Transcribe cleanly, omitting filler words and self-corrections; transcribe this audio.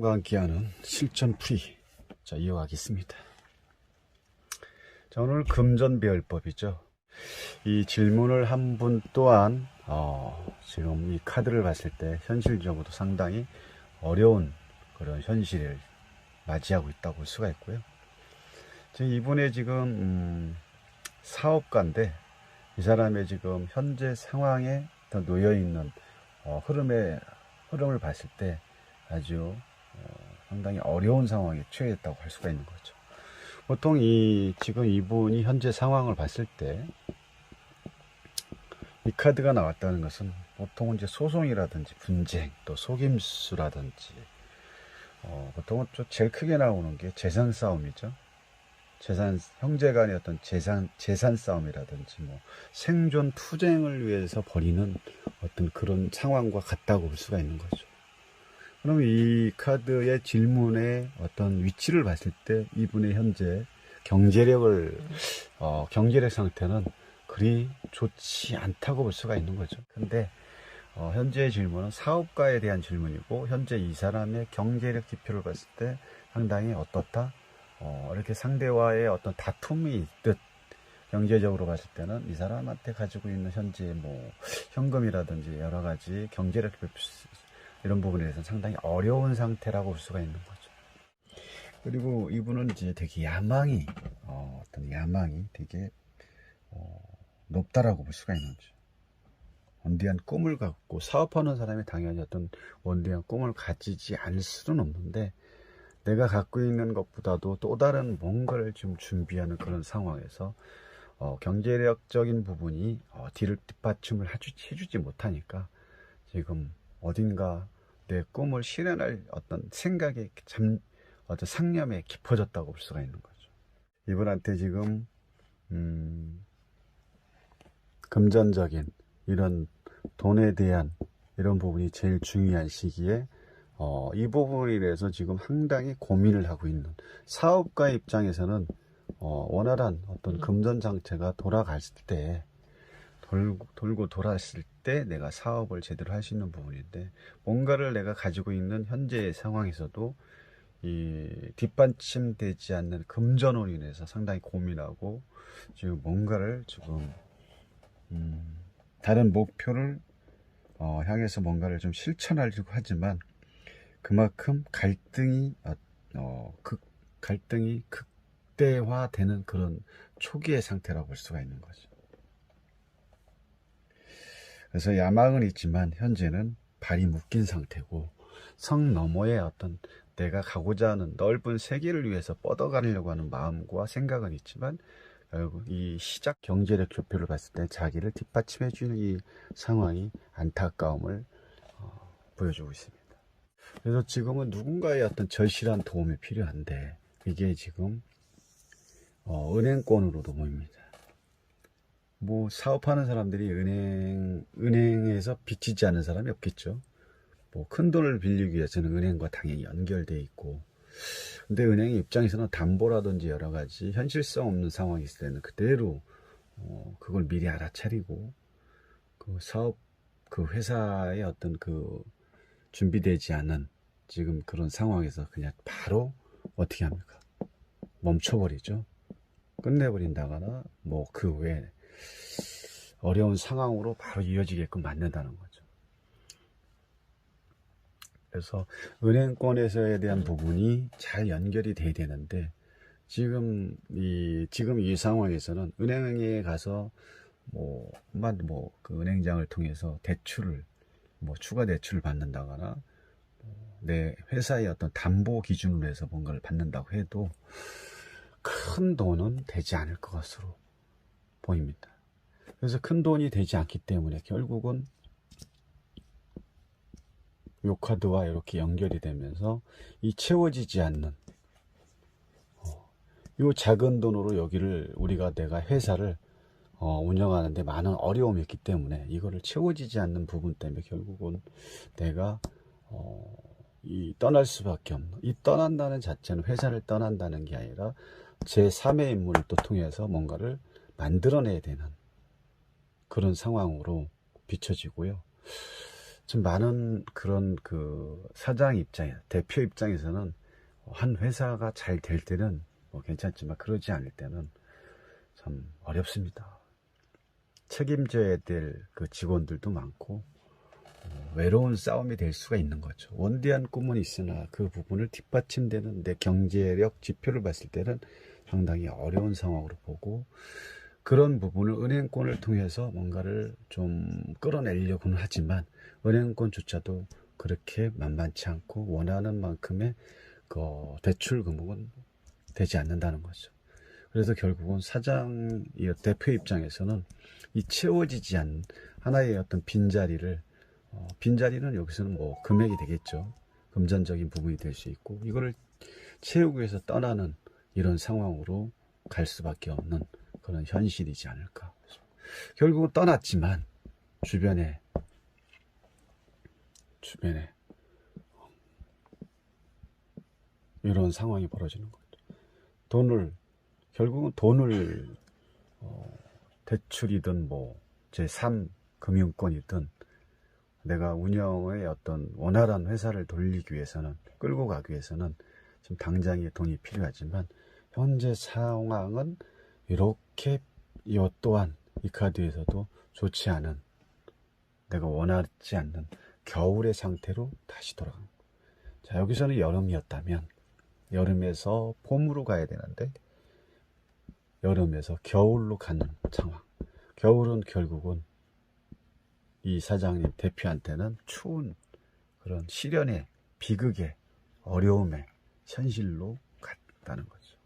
여러분과 함께하는 실전풀이, 자, 이어가겠습니다. 자, 오늘 금전배열법이죠. 이 질문을 한 분 또한 지금 이 카드를 봤을 때 현실적으로도 상당히 어려운 그런 현실을 맞이하고 있다고 볼 수가 있고요. 지금 이분의 지금 사업가인데, 이 사람의 지금 현재 상황에 놓여 있는 흐름을 봤을 때 아주 상당히 어려운 상황에 처해있다고 할 수가 있는 거죠. 보통 지금 이분이 현재 상황을 봤을 때 이 카드가 나왔다는 것은 보통은 이제 소송이라든지 분쟁, 또 속임수라든지, 보통은 좀 제일 크게 나오는 게 재산 싸움이죠. 형제 간의 어떤 재산 싸움이라든지, 생존 투쟁을 위해서 벌이는 어떤 그런 상황과 같다고 볼 수가 있는 거죠. 그럼 이 카드의 질문의 어떤 위치를 봤을 때 이분의 현재 경제력 상태는 그리 좋지 않다고 볼 수가 있는 거죠. 근데 현재의 질문은 사업가에 대한 질문이고, 현재 이 사람의 경제력 지표를 봤을 때 상당히 어떻다? 이렇게 상대와의 어떤 다툼이 있듯, 경제적으로 봤을 때는 이 사람한테 가지고 있는 현재 현금이라든지 여러 가지 경제력 이런 부분에 대해서는 상당히 어려운 상태라고 볼 수가 있는 거죠. 그리고 이분은 이제 되게 야망이 되게 높다라고 볼 수가 있는 거죠. 원대한 꿈을 갖고 사업하는 사람이 당연히 어떤 원대한 꿈을 가지지 않을 수는 없는데, 내가 갖고 있는 것보다도 또 다른 뭔가를 좀 준비하는 그런 상황에서 경제력적인 부분이 뒷받침을 해주지 못하니까 지금 어딘가 내 꿈을 실현할 어떤 생각에 어떤 상념에 깊어졌다고 볼 수가 있는 거죠. 이분한테 지금 금전적인 이런 돈에 대한 이런 부분이 제일 중요한 시기에 이 부분에 대해서 지금 상당히 고민을 하고 있는 사업가 입장에서는 원활한 어떤 금전 장치가 돌아갔을 때, 돌고 돌았을 때 내가 사업을 제대로 할 수 있는 부분인데, 뭔가를 내가 가지고 있는 현재의 상황에서도 이 뒷받침되지 않는 금전으로 인해서 상당히 고민하고, 지금 뭔가를 지금 다른 목표를 향해서 뭔가를 좀 실천하려고 하지만, 그만큼 갈등이 극대화되는 그런 초기의 상태라고 볼 수가 있는 거죠. 그래서 야망은 있지만 현재는 발이 묶인 상태고, 성 너머의 어떤 내가 가고자 하는 넓은 세계를 위해서 뻗어가려고 하는 마음과 생각은 있지만, 결국 이 시작 경제력 교표를 봤을 때 자기를 뒷받침해 주는 이 상황이 안타까움을 보여주고 있습니다. 그래서 지금은 누군가의 어떤 절실한 도움이 필요한데, 이게 지금 은행권으로도 보입니다. 사업하는 사람들이 은행에서 빚지지 않은 사람이 없겠죠. 큰 돈을 빌리기 위해서는 은행과 당연히 연결되어 있고, 근데 은행 입장에서는 담보라든지 여러 가지 현실성 없는 상황이 있을 때는 그대로 그걸 미리 알아차리고, 그 회사의 어떤 준비되지 않은 지금 그런 상황에서 그냥 바로 어떻게 합니까? 멈춰버리죠. 끝내버린다거나 그 외에 어려운 상황으로 바로 이어지게끔 만든다는 거죠. 그래서 은행권에서에 대한 부분이 잘 연결이 돼야 되는데, 지금 이 상황에서는 은행에 가서 그 은행장을 통해서 대출을 추가 대출을 받는다거나 내 회사의 어떤 담보 기준으로 해서 뭔가를 받는다고 해도 큰 돈은 되지 않을 것으로 보입니다. 그래서 큰 돈이 되지 않기 때문에 결국은 요 카드와 이렇게 연결이 되면서 이 채워지지 않는 요 작은 돈으로 내가 회사를 운영하는데 많은 어려움이 있기 때문에, 이거를 채워지지 않는 부분 때문에 결국은 내가 떠날 수밖에 없는, 이 떠난다는 자체는 회사를 떠난다는 게 아니라 제3의 인물을 또 통해서 뭔가를 만들어내야 되는 그런 상황으로 비춰지고요. 좀 많은 그런 그 사장 입장에, 대표 입장에서는 한 회사가 잘 될 때는 뭐 괜찮지만 그러지 않을 때는 참 어렵습니다. 책임져야 될 그 직원들도 많고 외로운 싸움이 될 수가 있는 거죠. 원대한 꿈은 있으나 그 부분을 뒷받침되는 내 경제력 지표를 봤을 때는 상당히 어려운 상황으로 보고, 그런 부분을 은행권을 통해서 뭔가를 좀 끌어내려고는 하지만 은행권조차도 그렇게 만만치 않고 원하는 만큼의 그 대출 금액은 되지 않는다는 거죠. 그래서 결국은 사장, 대표 입장에서는 이 채워지지 않는 하나의 어떤 빈자리를, 빈자리는 여기서는 뭐 금액이 되겠죠. 금전적인 부분이 될 수 있고, 이거를 채우기 위해서 떠나는 이런 상황으로 갈 수밖에 없는 그런 현실이지 않을까. 결국은 떠났지만 주변에 이런 상황이 벌어지는 거죠. 결국은 돈을 대출이든 뭐 제3 금융권이든 내가 운영의 어떤 원활한 회사를 돌리기 위해서는, 끌고 가기 위해서는 좀 당장의 돈이 필요하지만 현재 상황은 이렇게 이 또한 이 카드에서도 좋지 않은, 내가 원하지 않는 겨울의 상태로 다시 돌아간 거예요. 자, 여기서는 여름이었다면 여름에서 봄으로 가야 되는데 여름에서 겨울로 가는 상황. 겨울은 결국은 이 사장님 대표한테는 추운 그런 시련의 비극의 어려움의 현실로 갔다는 거죠.